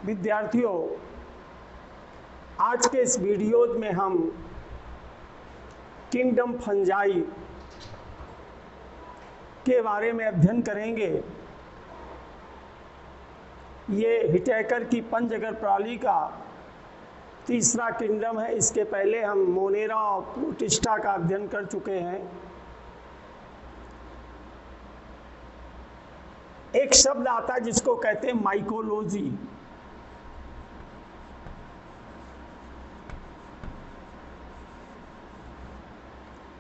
विद्यार्थियों, आज के इस वीडियो में हम किंगडम फंजाई के बारे में अध्ययन करेंगे। ये हिटेकर की पंचअगर प्रणाली का तीसरा किंगडम है। इसके पहले हम मोनेरा और प्रोटिस्टा का अध्ययन कर चुके हैं। एक शब्द आता है जिसको कहते हैं माइकोलॉजी।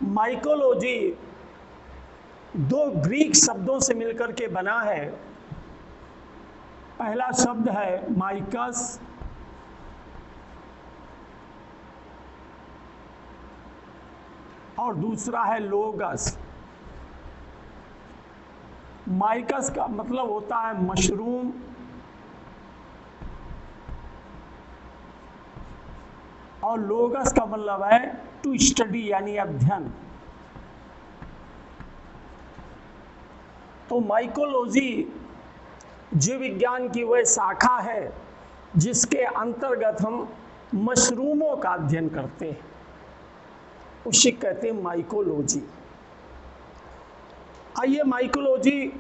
माइकोलॉजी दो ग्रीक शब्दों से मिलकर के बना है। पहला शब्द है माइकस और दूसरा है लोगस। माइकस का मतलब होता है मशरूम और लोगस का मतलब है टू स्टडी यानी अध्ययन। तो माइकोलॉजी जीव विज्ञान की वह शाखा है जिसके अंतर्गत हम मशरूमों का अध्ययन करते हैं, उसे कहते हैं माइकोलॉजी। आइए माइकोलॉजी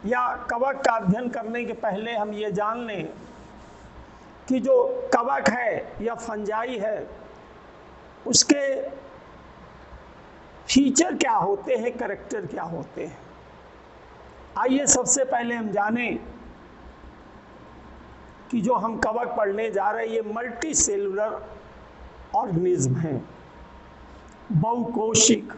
या कवक का अध्ययन करने के पहले हम ये जान लें कि जो कवक है या फंजाई है उसके फीचर क्या होते हैं, कैरेक्टर क्या होते हैं। आइए सबसे पहले हम जानें कि जो हम कवक पढ़ने जा रहे हैं ये मल्टी सेलुलर ऑर्गेनिज्म हैं, बहुकोशिक।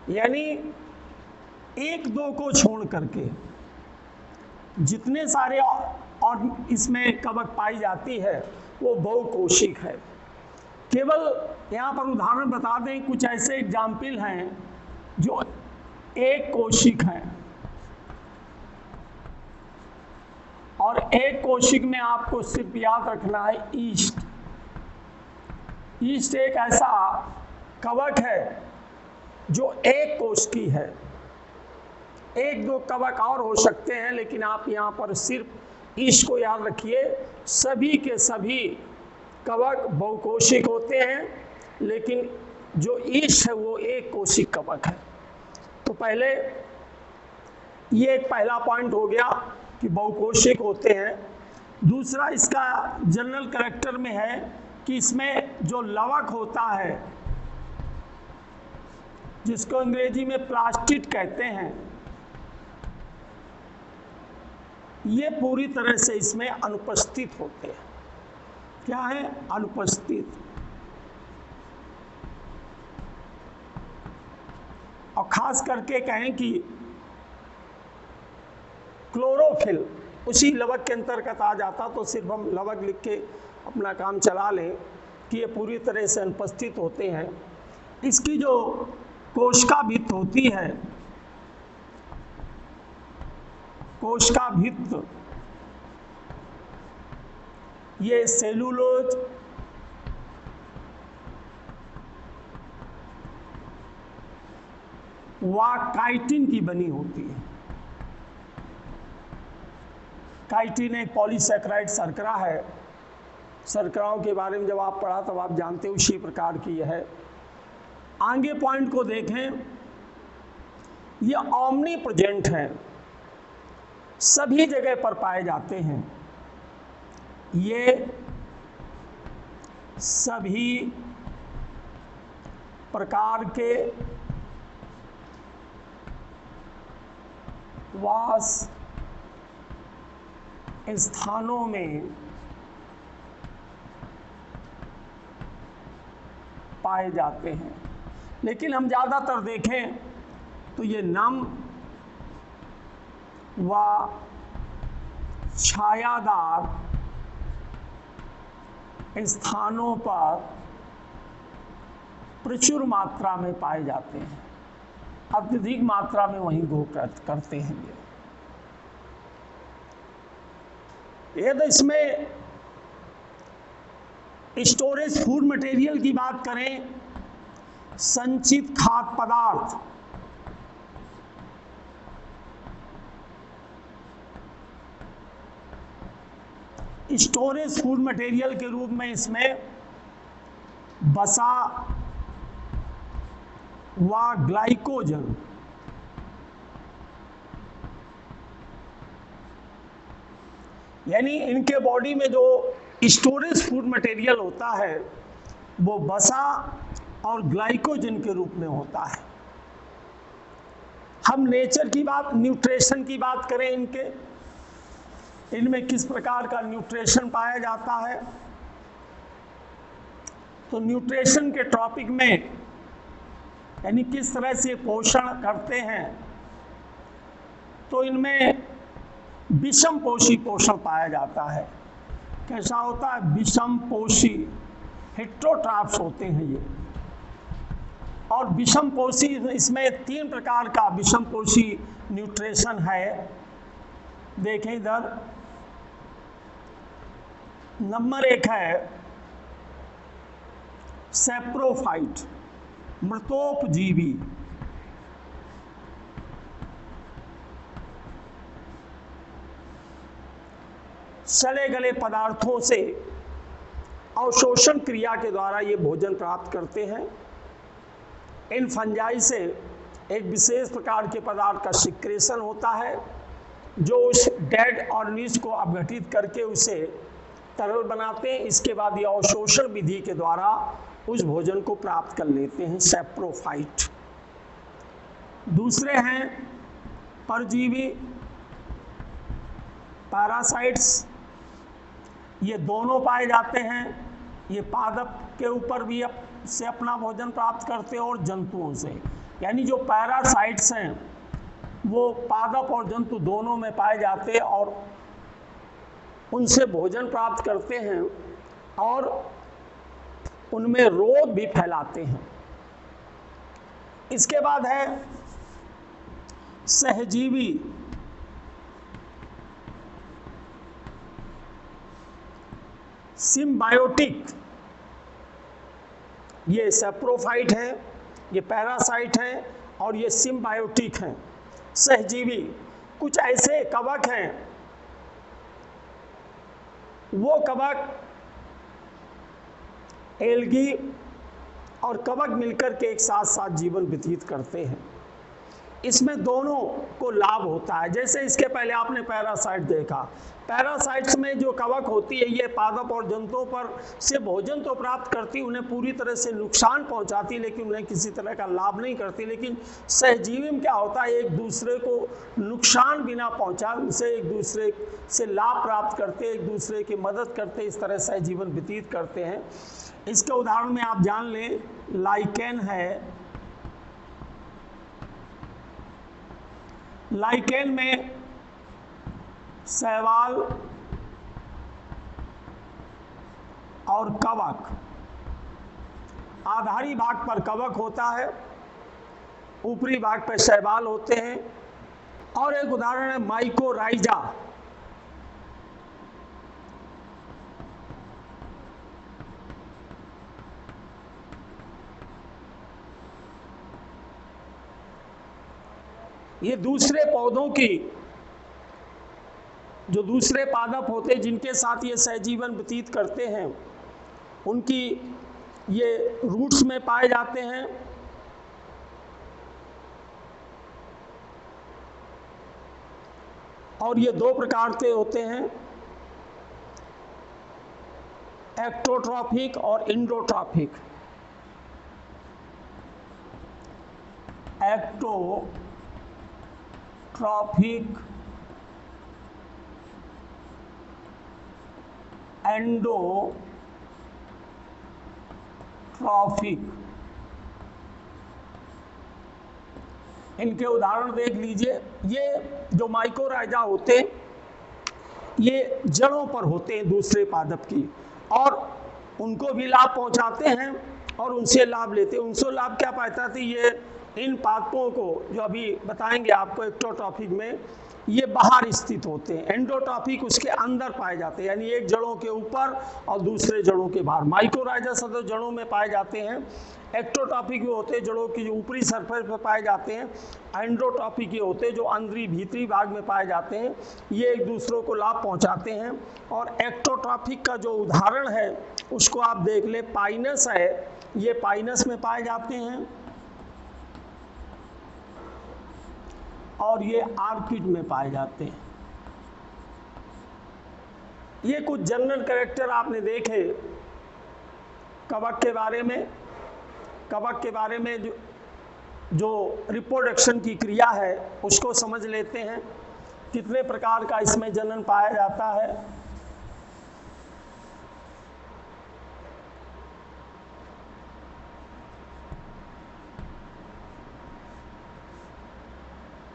यानी एक दो को छोड़ करके जितने सारे और इसमें कवक पाई जाती है वो बहुकोशिक है। केवल यहाँ पर उदाहरण बता दें, कुछ ऐसे एग्जाम्पल हैं जो एक कोशिक हैं और एक कोशिक में आपको सिर्फ याद रखना है ईस्ट। ईस्ट एक ऐसा कवक है जो एक कोश की है। एक दो कवक और हो सकते हैं लेकिन आप यहाँ पर सिर्फ ईस्ट को याद रखिए। सभी के सभी कवक बहुकोशिक होते हैं लेकिन जो ईस्ट है वो एक कोशिक कवक है। तो पहले ये एक पहला पॉइंट हो गया कि बहुकोशिक होते हैं। दूसरा इसका जनरल कैरेक्टर में है कि इसमें जो लवक होता है जिसको अंग्रेजी में प्लास्टिड कहते हैं, ये पूरी तरह से इसमें अनुपस्थित होते हैं। क्या है? अनुपस्थित। और खास करके कहें कि क्लोरोफिल उसी लवक के अंतर्गत आ जाता तो सिर्फ हम लवक लिख के अपना काम चला लें कि ये पूरी तरह से अनुपस्थित होते हैं। इसकी जो कोशिका भित्त होती है, कोशिका भित्त, ये सेलुलोज व काइटिन की बनी होती है। काइटिन एक पॉलीसैकेराइड शर्करा है। शर्कराओं के बारे में जब आप पढ़ा तब आप जानते हो उसी प्रकार की यह है। आगे पॉइंट को देखें, ये ओमनी प्रेजेंट हैं, सभी जगह पर पाए जाते हैं। ये सभी प्रकार के वास स्थानों में पाए जाते हैं। लेकिन हम ज़्यादातर देखें तो ये नम व छायादार स्थानों पर प्रचुर मात्रा में पाए जाते हैं। अत्यधिक मात्रा में वहीं ग्रो करते हैं यदि इसमें स्टोरेज फूड मटेरियल की बात करें, संचित खाद्य पदार्थ, स्टोरेज फूड मटेरियल के रूप में इसमें वसा व ग्लाइकोजन यानी इनके बॉडी में जो स्टोरेज फूड मटेरियल होता है वो वसा और ग्लाइकोजन के रूप में होता है। हम नेचर की बात, न्यूट्रिशन की बात करें, इनमें किस प्रकार का न्यूट्रिशन पाया जाता है, तो न्यूट्रिशन के टॉपिक में यानी किस तरह से पोषण करते हैं, तो इनमें विषम पोषी पोषण पाया जाता है। कैसा होता है? विषम पोषी, हेट्रोट्राफ्स होते हैं ये। और विषम पोषी, इसमें 3 प्रकार का विषम पोषी न्यूट्रिशन है। देखें इधर, नंबर 1 है सैप्रोफाइट, मृतोपजीवी। सड़े गले पदार्थों से अवशोषण क्रिया के द्वारा ये भोजन प्राप्त करते हैं। इन फंजाई से एक विशेष प्रकार के पदार्थ का सिक्रेशन होता है जो उस डेड ऑर्गेनिज्म को अपघटित करके उसे तरल बनाते हैं। इसके बाद ये अवशोषण विधि के द्वारा उस भोजन को प्राप्त कर लेते हैं, सैप्रोफाइट। दूसरे हैं परजीवी, पैरासाइट्स। ये दोनों पाए जाते हैं। ये पादप के ऊपर भी से अपना भोजन प्राप्त करते हैं और जंतुओं से, यानी जो पैरासाइट्स हैं वो पादप और जंतु दोनों में पाए जाते हैं और उनसे भोजन प्राप्त करते हैं और उनमें रोग भी फैलाते हैं। इसके बाद है सहजीवी। सिम्बायोटिक, ये सैप्रोफाइट है, ये पैरासाइट है और ये सिम्बायोटिक हैं, सहजीवी। कुछ ऐसे कवक हैं, वो कवक एल्गी और कवक मिलकर के एक साथ साथ जीवन व्यतीत करते हैं। इसमें दोनों को लाभ होता है। जैसे इसके पहले आपने पैरासाइट देखा, पैरासाइट्स में जो कवक होती है ये पादप और जंतुओं पर से भोजन तो प्राप्त करती, उन्हें पूरी तरह से नुकसान पहुंचाती, लेकिन उन्हें किसी तरह का लाभ नहीं करती। लेकिन सहजीवी में क्या होता है, एक दूसरे को नुकसान बिना पहुंचा उनसे एक दूसरे से लाभ प्राप्त करते, एक दूसरे की मदद करते, इस तरह से जीवन व्यतीत करते हैं। इसके उदाहरण में आप जान लें, लाइकेन है। लाइकेन में शैवाल और कवक, आधारी भाग पर कवक होता है, ऊपरी भाग पर शैवाल होते हैं। और एक उदाहरण है माइकोराइजा। ये दूसरे पौधों की, जो दूसरे पादप होते हैं जिनके साथ ये सहजीवन व्यतीत करते हैं, उनकी ये रूट्स में पाए जाते हैं। और ये 2 प्रकार के होते हैं, एक्टोट्रॉफिक और इंडोट्रॉफिक। एक्टोट्रॉफिक, एंडोट्रॉफिक। इनके उदाहरण देख लीजिए। ये जो माइकोराइजा होते हैं ये जड़ों पर होते हैं दूसरे पादप की, और उनको भी लाभ पहुंचाते हैं और उनसे लाभ लेते हैं। उनसे लाभ क्या पाता थी, ये इन पादपों को जो अभी बताएंगे आपको एक्टोट्रॉफिक में, ये बाहर स्थित होते हैं। एंडोट्रॉफिक उसके अंदर पाए जाते हैं, यानी एक जड़ों के ऊपर और दूसरे जड़ों के बाहर। माइकोराइजा सदस्य जड़ों में पाए जाते हैं। एक्टोट्रॉफिक भी होते हैं जड़ों की जो ऊपरी सरफेस पर पाए जाते हैं। एंडोट्रॉफिक ये होते हैं जो अंदरी भीतरी भाग में पाए जाते हैं। ये एक दूसरों को लाभ पहुंचाते हैं। और एक्टोट्रॉफिक का जो उदाहरण है उसको आप देख ले, पाइनस है, ये पाइनस में पाए जाते हैं और ये आर्किड में पाए जाते हैं। ये कुछ जनरल कैरेक्टर आपने देखे कवक के बारे में। कवक के बारे में जो रिप्रोडक्शन की क्रिया है उसको समझ लेते हैं, कितने प्रकार का इसमें जनन पाया जाता है।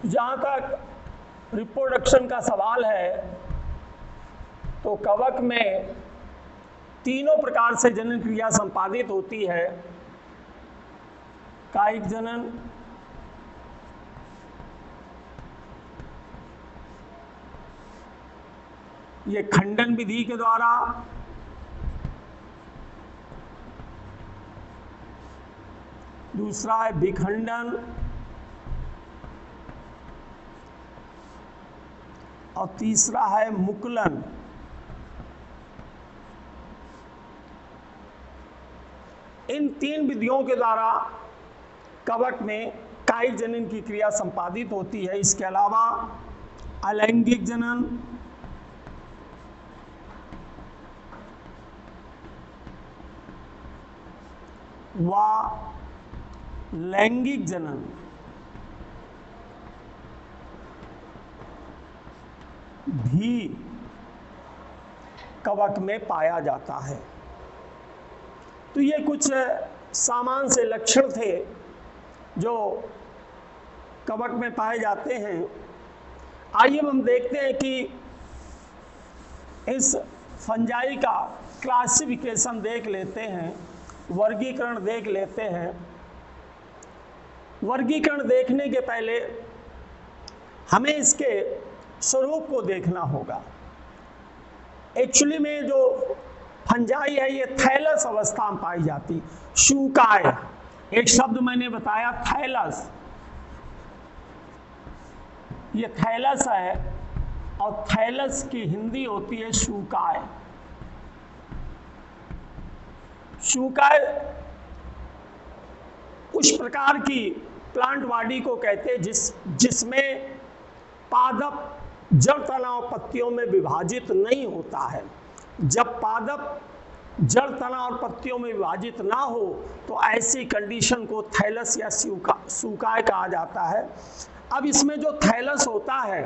जहाँ तक रिप्रोडक्शन का सवाल है तो कवक में तीनों प्रकार से जनन क्रिया संपादित होती है। कायिक जनन, ये खंडन विधि के द्वारा, दूसरा है विखंडन और तीसरा है मुकुलन। इन तीन विधियों के द्वारा कवक में कायिक जनन की क्रिया संपादित होती है। इसके अलावा अलैंगिक जनन, व लैंगिक जनन भी कवक में पाया जाता है। तो ये कुछ सामान्य से लक्षण थे जो कवक में पाए जाते हैं। आइए हम देखते हैं कि इस फंजाई का क्लासिफिकेशन देख लेते हैं, वर्गीकरण देख लेते हैं। वर्गीकरण देखने के पहले हमें इसके स्वरूप को देखना होगा। एक्चुअली में जो फंजाई है ये थैलस अवस्था में पाई जाती। शूकाय, एक शब्द मैंने बताया थैलस, ये थैलस है और थैलस की हिंदी होती है शूकाय। शूकाय उस प्रकार की प्लांट बॉडी को कहते हैं जिसमें पादप जड़ तनाव पत्तियों में विभाजित नहीं होता है। जब पादप जड़ तना और पत्तियों में विभाजित ना हो तो ऐसी कंडीशन को थैलस या शूकाय कहा जाता है। अब इसमें जो थैलस होता है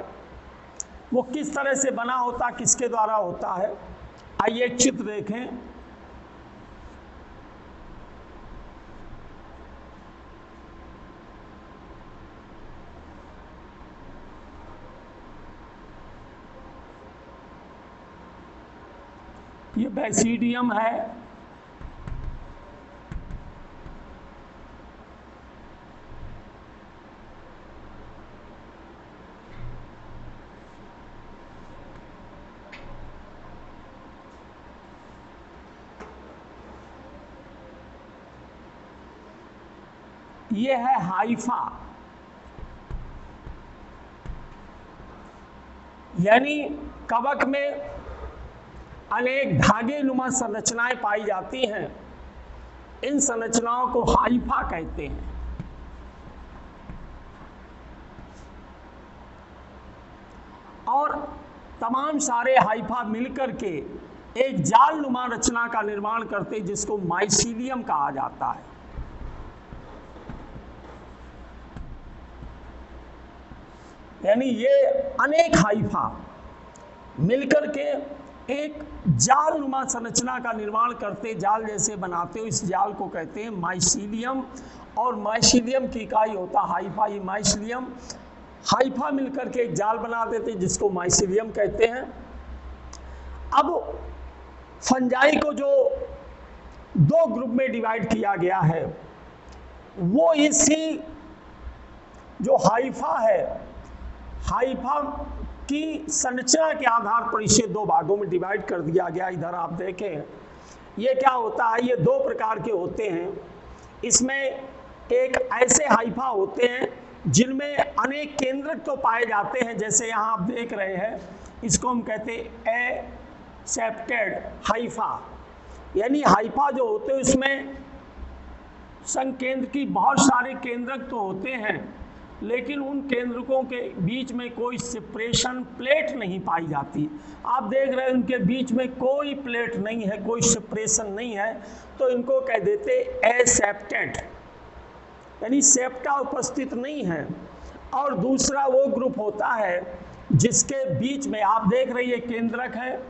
वो किस तरह से बना होता, किसके द्वारा होता है, आइए एक चित्र देखें। ये बैसिडियम है, ये है हाइफा, यानी कवक में अनेक धागे नुमा संरचनाएं पाई जाती हैं। इन संरचनाओं को हाइफा कहते हैं। और तमाम सारे हाइफा मिलकर के एक जाल नुमा रचना का निर्माण करते हैं जिसको माइसीलियम कहा जाता है। यानी ये अनेक हाइफा मिलकर के एक जाल नुमा संरचना का निर्माण करते, जाल जैसे बनाते हो, इस जाल को कहते हैं माइसीलियम। और माइसीलियम की इकाई होता हाइफा। ये माइसीलियम हाइफा मिलकर के एक जाल बना देते जिसको माइसीलियम कहते हैं। अब फंजाई को जो दो ग्रुप में डिवाइड किया गया है वो इसी जो हाइफा है, हाइफा की संरचना के आधार पर इसे दो भागों में डिवाइड कर दिया गया। इधर आप देखें, ये क्या होता है, ये दो प्रकार के होते हैं। इसमें एक ऐसे हाइफा होते हैं जिनमें अनेक केंद्रक तो पाए जाते हैं, जैसे यहाँ आप देख रहे हैं, इसको हम कहते हैं एसेप्टेड हाइफा। यानी हाइफा जो होते हैं इसमें संकेंद्र की बहुत सारे केंद्रक तो होते हैं, लेकिन उन केंद्रकों के बीच में कोई सेपरेशन प्लेट नहीं पाई जाती। आप देख रहे हैं उनके बीच में कोई प्लेट नहीं है, कोई सेपरेशन नहीं है, तो इनको कह देते एसेप्टेड, यानी सेप्टा उपस्थित नहीं है। और दूसरा वो ग्रुप होता है जिसके बीच में आप देख रहे हैं केंद्रक है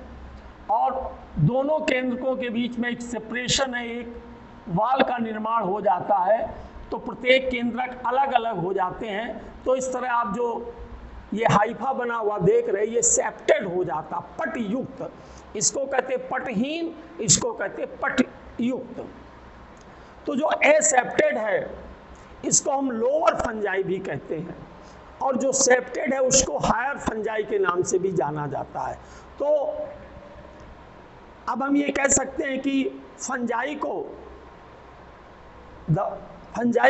और दोनों केंद्रकों के बीच में एक सेपरेशन है, एक वाल का निर्माण हो जाता है, तो प्रत्येक केंद्रक अलग अलग हो जाते हैं। तो इस तरह आप जो ये हाइफा बना हुआ देख रहे हैं, ये सेप्टेड हो जाता, पटयुक्त। इसको कहते पटहीन, इसको कहते पटयुक्त। तो जो एसेप्टेड है इसको हम लोअर फंजाई भी कहते हैं, और जो सेप्टेड है उसको हायर फंजाई के नाम से भी जाना जाता है। तो अब हम ये कह सकते हैं कि फंजाई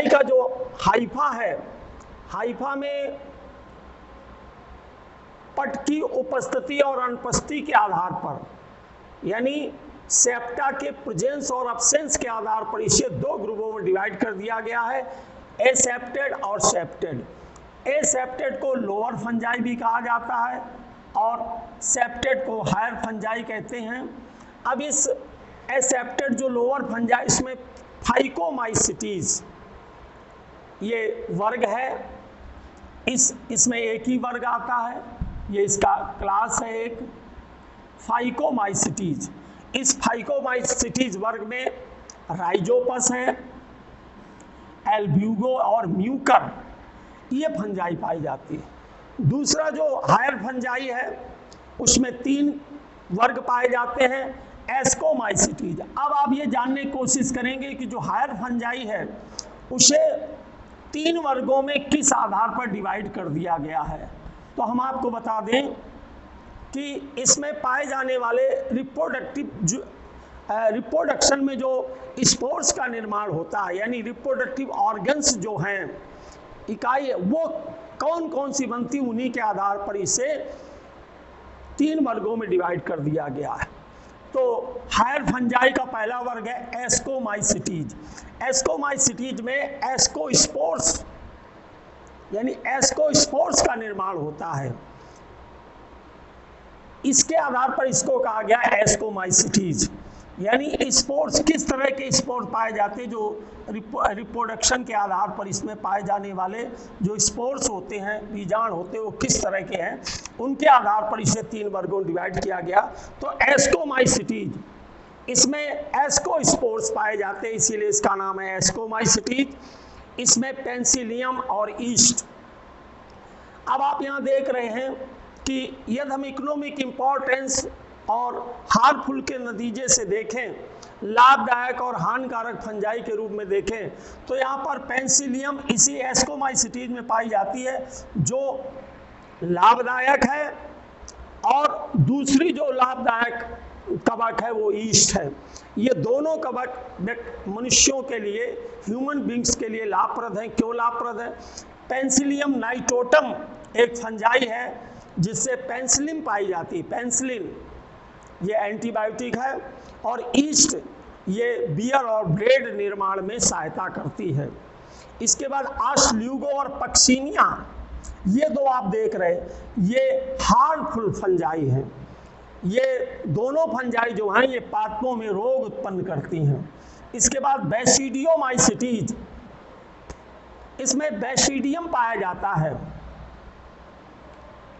का जो हाइफा है, हाइफा में पट की उपस्थिति और अनुपस्थिति के आधार पर, यानी सेप्टा के प्रेजेंस और एब्सेंस के आधार पर इसे दो ग्रुपों में डिवाइड कर दिया गया है, एसेप्टेड और सेप्टेड। एसेप्टेड को लोअर फंजाई भी कहा जाता है और सेप्टेड को हायर फंजाई कहते हैं। अब इस एसेप्टेड जो लोअर फंजाई, इसमें फाइकोमाइसिटीज ये वर्ग है, इसमें एक ही वर्ग आता है, ये इसका क्लास है एक फाइकोमाइसिटीज। इस फाइकोमाइसिटीज वर्ग में राइजोपस है, एल्ब्यूगो और म्यूकर, ये फंजाई पाई जाती है। दूसरा जो हायर फंजाई है उसमें 3 वर्ग पाए जाते हैं, एस्कोमाइसिटीज। अब आप ये जानने की कोशिश करेंगे कि जो हायर फंजाई है उसे 3 वर्गों में किस आधार पर डिवाइड कर दिया गया है। तो हम आपको बता दें कि इसमें पाए जाने वाले रिप्रोडक्शन में जो स्पोर्स का निर्माण होता है, यानी रिप्रोडक्टिव ऑर्गन्स जो हैं, इकाई, वो कौन कौन सी बनती, उन्हीं के आधार पर इसे 3 वर्गों में डिवाइड कर दिया गया है। तो हायर फंजाई का पहला वर्ग है एस्कोमाइसिटीज। एस्कोमाइसिटीज में एस्कोस्पोर्स, यानी एस्कोस्पोर्स का निर्माण होता है, इसके आधार पर इसको कहा गया एस्कोमाइसिटीज। यानी स्पोर्स, किस तरह के स्पोर्स पाए जाते हैं, जो रिप्रोडक्शन के आधार पर इसमें पाए जाने वाले जो स्पोर्स होते हैं, बीजाणु होते हैं, वो किस तरह के हैं, उनके आधार पर इसे 3 वर्गों में डिवाइड किया गया। तो एस्कोमाइसिटीज, इसमें एस्कोस्पोर्स पाए जाते हैं, इसीलिए इसका नाम है एस्कोमाइसिटीज। इसमें पेंसिलियम और ईस्ट। अब आप यहाँ देख रहे हैं कि यदि हम इकोनॉमिक इंपॉर्टेंस और हार्मफुल के नतीजे से देखें, लाभदायक और हानिकारक फंजाई के रूप में देखें, तो यहाँ पर पेंसिलियम इसी एस्कोमाइसिटीज में पाई जाती है जो लाभदायक है, और दूसरी जो लाभदायक कवक है वो ईस्ट है। ये दोनों कवक मनुष्यों के लिए, ह्यूमन बींग्स के लिए लाभप्रद हैं। क्यों लाभप्रद है? पेंसिलियम नाइटोटम एक फंजाई है जिससे पेंसिलिन पाई जाती है, पेंसिलिन ये एंटीबायोटिक है, और ईस्ट ये बियर और ब्रेड निर्माण में सहायता करती है। इसके बाद आस्ल्यूगो और पक्सिनिया, ये दो आप देख रहे हैं, ये हार्मफुल फंजाई हैं। ये दोनों फंजाई जो हैं ये पादपों में रोग उत्पन्न करती हैं। इसके बाद बैसिडियोमाइसिटीज, इसमें बैसिडियम पाया जाता है,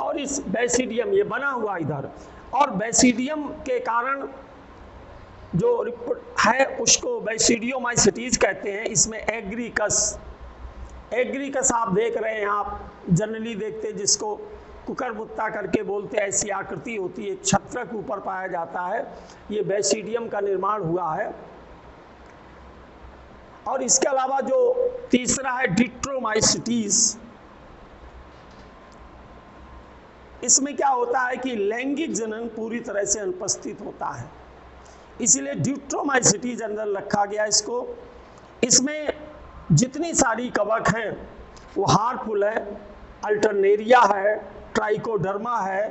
और इस बैसिडियम ये बना हुआ इधर, और बैसिडियम के कारण जो है उसको बैसिडियोमाइसिटीज कहते हैं। इसमें एग्रीकस, एग्रीकस आप देख रहे हैं, आप जनरली देखते हैं जिसको कुकरमुत्ता करके बोलते हैं, ऐसी आकृति होती है, छत्रक ऊपर पाया जाता है, ये बैसिडियम का निर्माण हुआ है। और इसके अलावा जो तीसरा है डिट्रोमाइसिटीज, इसमें क्या होता है कि लैंगिक जनन पूरी तरह से अनुपस्थित होता है, इसीलिए ड्यूट्रोमाइसिटी जनरल रखा गया इसको। इसमें जितनी सारी कवक हैं वो हार्मफुल है, अल्टरनेरिया है, ट्राइकोडर्मा है,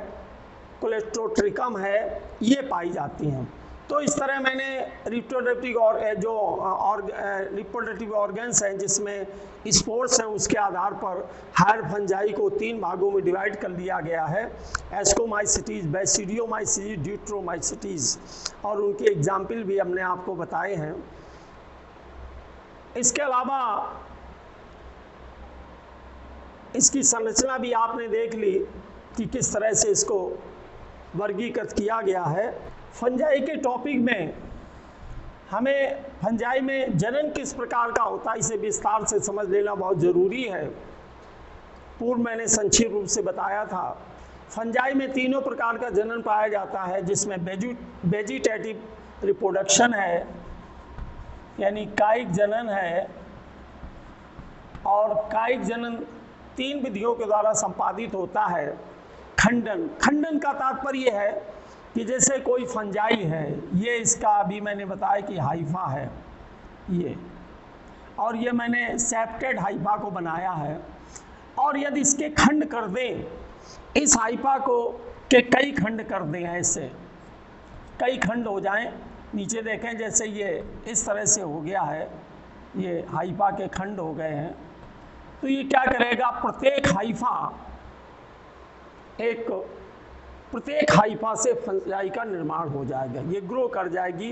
कोलेस्ट्रोट्रिकम है, ये पाई जाती हैं। तो इस तरह मैंने रिप्रोडक्टिव और रिप्रोडक्टिव ऑर्गन्स हैं जिसमें स्पोर्स हैं, उसके आधार पर हायर फंजाई को 3 भागों में डिवाइड कर लिया गया है, एस्कोमाइसिटीज, बैसिडियोमाइसिटीज, ड्यूट्रोमाइसिटीज, और उनके एग्जाम्पल भी हमने आपको बताए हैं। इसके अलावा इसकी संरचना भी आपने देख ली कि किस तरह से इसको वर्गीकृत किया गया है। फंजाई के टॉपिक में हमें फंजाई में जनन किस प्रकार का होता है इसे विस्तार से समझ लेना बहुत ज़रूरी है। पूर्व मैंने संक्षिप्त रूप से बताया था, फंजाई में 3 प्रकार का जनन पाया जाता है, जिसमें वेजिटेटिव रिप्रोडक्शन है, यानी कायिक जनन है, और कायिक जनन 3 विधियों के द्वारा संपादित होता है। खंडन का तात्पर्य है कि जैसे कोई फंजाई है, ये इसका अभी मैंने बताया कि हाइफा है ये, और ये मैंने सेप्टेड हाइफा को बनाया है, और यदि इसके खंड कर दें, इस हाइफा को के कई खंड कर दें, ऐसे कई खंड हो जाएं, नीचे देखें जैसे ये इस तरह से हो गया है, ये हाइफा के खंड हो गए हैं, तो ये क्या करेगा, प्रत्येक हाइफा से फंजाई का निर्माण हो जाएगा, ये ग्रो कर जाएगी,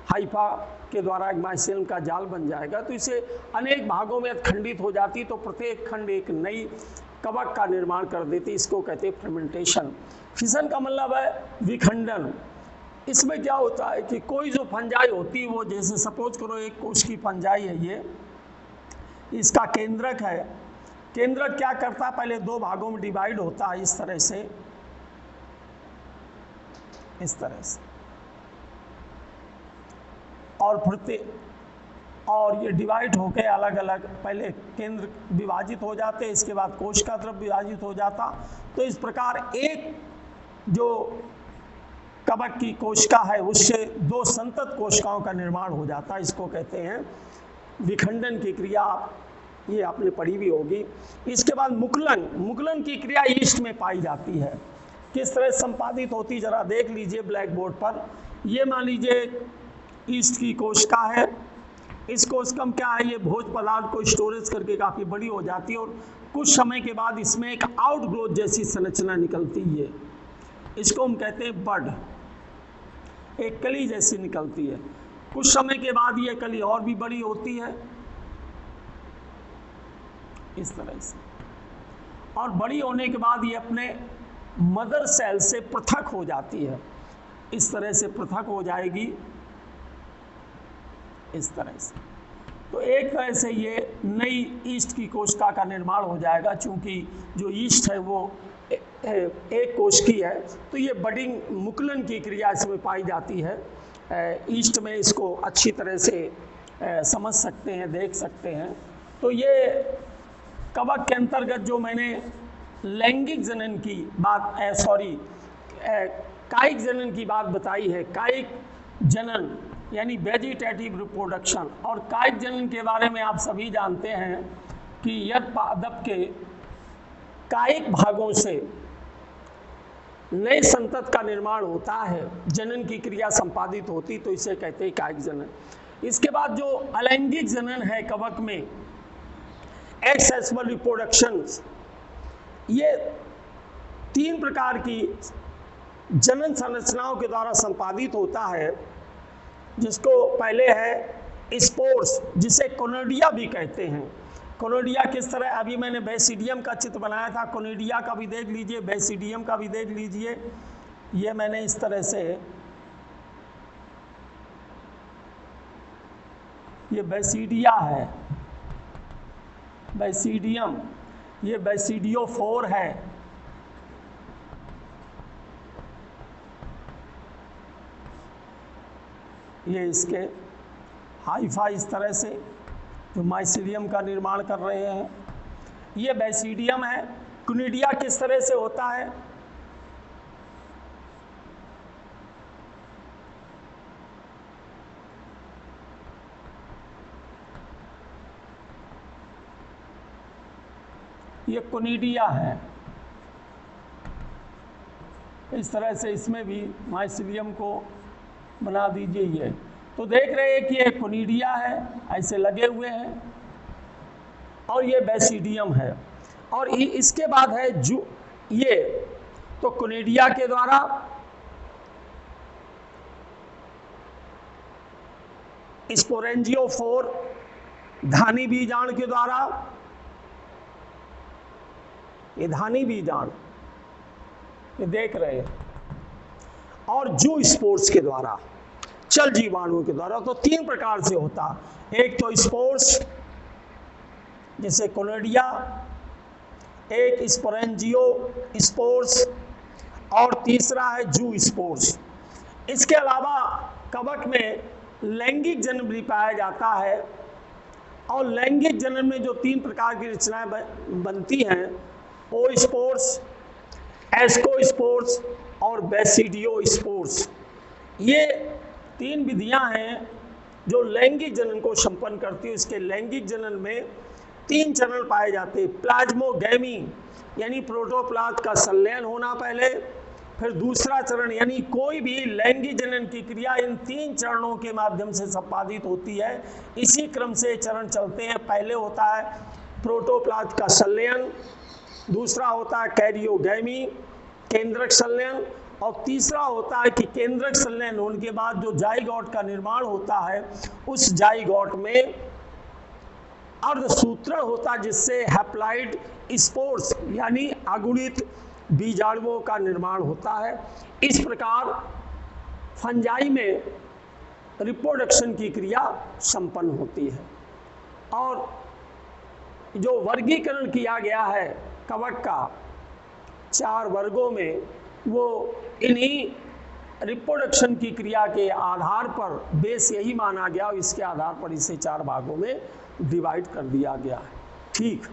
हाइफा के द्वारा एक माइसेलियम का जाल बन जाएगा, तो इसे अनेक भागों में खंडित हो जाती, तो प्रत्येक खंड एक नई कवक का निर्माण कर देती, इसको कहते हैं फ्रेगमेंटेशन। फिशन का मतलब है विखंडन। इसमें क्या होता है कि कोई जो फंजाई होती है, वो जैसे सपोज करो एक कोश की फंजाई है, ये इसका केंद्रक है, केंद्रक क्या करता है, पहले 2 भागों में डिवाइड होता है, इस तरह से, और ये डिवाइड होकर अलग अलग, पहले केंद्र विभाजित हो जाते, इसके बाद कोशिका तरफ विभाजित हो जाता। तो इस प्रकार एक जो कवक की कोशिका है उससे 2 संतत कोशिकाओं का निर्माण हो जाता है, इसको कहते हैं विखंडन की क्रिया, ये आपने पढ़ी भी होगी। इसके बाद मुकुलन की क्रिया ईस्ट में पाई जाती है, किस तरह संपादित होती जरा देख लीजिए ब्लैक बोर्ड पर। ये मान लीजिए ईस्ट की कोशिका है, इस कोशिका में क्या है, ये भोज पदार्थ को स्टोरेज करके काफ़ी बड़ी हो जाती है, और कुछ समय के बाद इसमें एक आउटग्रोथ जैसी संरचना निकलती है, इसको हम कहते हैं बड, एक कली जैसी निकलती है। कुछ समय के बाद ये कली और भी बड़ी होती है इस तरह से, और बड़ी होने के बाद ये अपने मदर सेल से पृथक हो जाती है, इस तरह से पृथक हो जाएगी, इस तरह से। तो एक तरह से ये नई ईस्ट की कोशिका का निर्माण हो जाएगा, चूंकि जो ईस्ट है वो एक कोश की है, तो ये बडिंग मुकुलन की क्रिया इसमें पाई जाती है। ईस्ट में इसको अच्छी तरह से समझ सकते हैं, देख सकते हैं। तो ये कवक के अंतर्गत जो मैंने लैंगिक जनन की बात कायिक जनन की बात बताई है, कायिक जनन यानी वेजिटेटिव रिप्रोडक्शन, और कायिक जनन के बारे में आप सभी जानते हैं कि यदि पादप के कायिक भागों से नए संतत का निर्माण होता है, जनन की क्रिया संपादित होती, तो इसे कहते हैं कायिक जनन। इसके बाद जो अलैंगिक जनन है कवक में, एक्सेसिबल रिप्रोडक्शन, ये 3 प्रकार की जनन संरचनाओं के द्वारा संपादित होता है, जिसको पहले है स्पोर्स, जिसे कोनोडिया भी कहते हैं। कोनोडिया किस तरह, अभी मैंने बैसिडियम का चित्र बनाया था, कोनोडिया का भी देख लीजिए, बैसिडियम का भी देख लीजिए। ये मैंने इस तरह से, ये बैसिडिया है, बैसिडियम, ये बैसिडियोफोर है, ये इसके हाइफा इस तरह से जो माइसीडियम का निर्माण कर रहे हैं, ये बैसिडियम है। कोनिडिया किस तरह से होता है, ये कोनिडिया है। इस तरह से इसमें भी माइसिलियम को बना दीजिए ये। तो देख रहे हैं कि ये कोनिडिया है, ऐसे लगे हुए हैं, और ये बेसिडियम है। और इसके बाद है जो ये, तो कोनिडिया के द्वारा स्पोरेंजियोफोर धानी बीजाणु के द्वारा, ये धानी बीजाणु ये देख रहे हैं, और जू स्पोर्स के द्वारा, चल जीवाणुओं के द्वारा। तो 3 प्रकार से होता, एक तो स्पोर्स जैसे कोनिडिया, एक स्पोरेंजियो स्पोर्स, और तीसरा है जू स्पोर्स। इसके अलावा कवक में लैंगिक जन्म भी पाया जाता है, और लैंगिक जन्म में जो 3 प्रकार की रचनाएं बनती हैं, ओ स्पोर्स, एस्कोस्पोर्स और बेसिडियो स्पोर्स, ये 3 विधियां हैं जो लैंगिक जनन को संपन्न करती है। इसके लैंगिक जनन में 3 चरण पाए जाते हैं। प्लाज्मोगैमी यानी प्रोटोप्लास्ट का संलयन होना पहले, फिर दूसरा चरण यानी कोई भी लैंगिक जनन की क्रिया इन 3 चरणों के माध्यम से संपादित होती है। इसी क्रम से चरण चलते हैं। पहले होता है प्रोटोप्लास्ट का संलयन, दूसरा होता है कैरियोगैमी केंद्रक संलयन, और तीसरा होता है कि केंद्रक संलयन होने के बाद जो जाइगोट का निर्माण होता है, उस जाइगोट में अर्धसूत्रण होता है, जिससे हैप्लॉइड स्पोर्स यानी अगुणित बीजाणुओं का निर्माण होता है। इस प्रकार फंजाई में रिप्रोडक्शन की क्रिया संपन्न होती है। और जो वर्गीकरण किया गया है कवक का 4 वर्गों में, वो इन्हीं रिप्रोडक्शन की क्रिया के आधार पर बेस यही माना गया, और इसके आधार पर इसे 4 भागों में डिवाइड कर दिया गया है। ठीक।